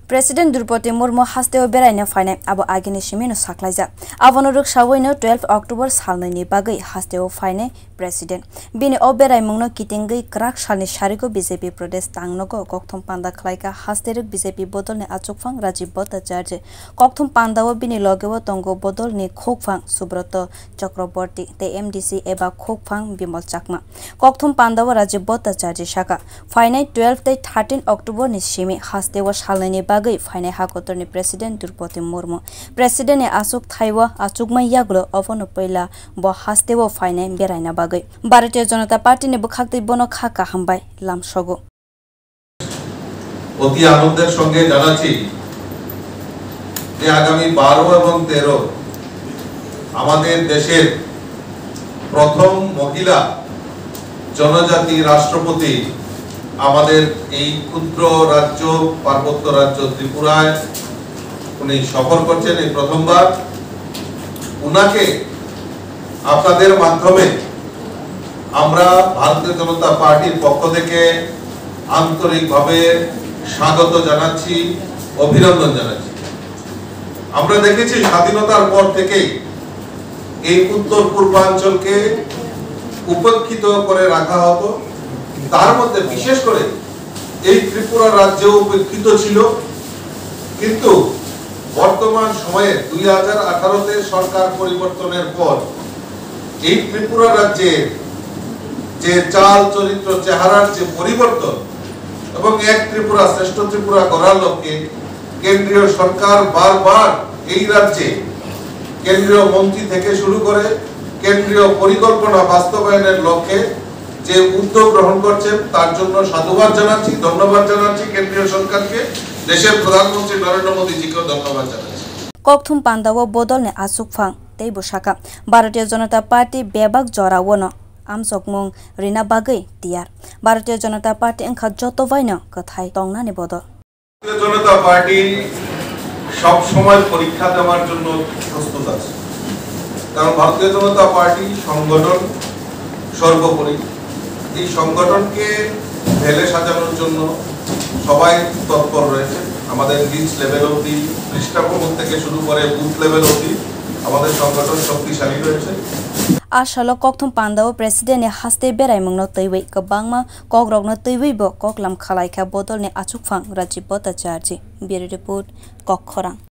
President Drupadi Murmu hasteo beraina fainai abo agini simino saklaija abono ruk sawoino 12 October salnaini bagai hasteo fainai President bini oberai mungno kitingai krak salni shariko BJP Pradesh tangnogo kokthom panda khlaika hasteruk BJP bodolni achukphang Rajiv Bhattacharya kokthom pandao bini logewo tongo bodolni khokphang Subrata Chakraborty te MDC eba khokphang Bimal Chakma kokthom pandao Rajiv Bhattacharya shaka fainai 12 te 13 October ni simi hasteo salnaini bagai fainai hakotorni President Drupadi Murmu President e asuk thaiwa achukma yaglo opono peila bo hasteo fainai beraina bagai Bharatiya Janata Party ne bukhakte bono khaka hambai lamsogo অতি আনন্দের সঙ্গে জানাচ্ছি যে আগামী 12 এবং 13 আমাদের দেশের প্রথম মহিলা জনজাতি রাষ্ট্রপতি আমাদের এই ক্ষুদ্র রাজ্য পার্বত্য রাজ্য ত্রিপুরায় উনি সফর করছেন এই প্রথমবার উনাকে আপনাদের মাধ্যমে আমরা ভারতীয় জনতা পার্টির পক্ষ থেকে আন্তরিকভাবে স্বাগত জানাচ্ছি অভিনন্দন জানাচ্ছি আমরা দেখেছি স্বাধীনতার পর থেকেই এই উত্তর পূর্বাঞ্চলকে উপেক্ষিত করে রাখা হতো তার মধ্যে বিশেষ করে এই ত্রিপুরা রাজ্য উপেক্ষিত ছিল কিন্তু বর্তমান সময়ে 2018 তে সরকার পরিবর্তনের পর এই ত্রিপুরা রাজ্যে যে চাল চরিত্র চেহারার যে পরিবর্তন এবং এক ত্রিপুরা শ্রেষ্ঠ ত্রিপুরা গড়ার লক্ষ্যে কেন্দ্রীয় সরকার বারবার এই রাজ্যে কেন্দ্রীয় মন্ত্রী থেকে শুরু করে কেন্দ্রীয় পরিকল্পনা বাস্তবায়নের লক্ষ্যে যে উদ্যোগ গ্রহণ করছে তার জন্য সাধুবাদ জানাচ্ছি ধন্যবাদ জানাচ্ছি কেন্দ্রীয় সরকারকে দেশের প্রধানমন্ত্রী নরেন্দ্র মোদীজিকে ধন্যবাদ জানাচ্ছি kokthum pandao bodolne achukphang tei boshaka Bharatiya Janata Party bebak jorawona amsokmung rina bagai tiar Bharatiya Janata Party engkha joto baino kothai tongnani bodol ভারতীয় জনতা পার্টি সব সময় পরীক্ষা দেওয়ার জন্য প্রস্তুত আছে কারণ ভারতীয় জনতা পার্টি সংগঠন সর্বোপরি এই সংগঠনকে ঢেলে সাজানোর জন্য সবাই তৎপর রয়েছে আমাদের নিজ লেভেল অবধি পৃষ্ঠা প্রমুখ থেকে শুরু করে বুথ লেভেল অবধি আমাদের সংগঠন শক্তিশালী রয়েছে Ashalo kokthum pandao President e haste berai mungno teiwei kabangma kogrogno teiwei bo koklam khalaikha bodol ne achukphang Rajiv Bhattacharya Bureau Report Kokkhorang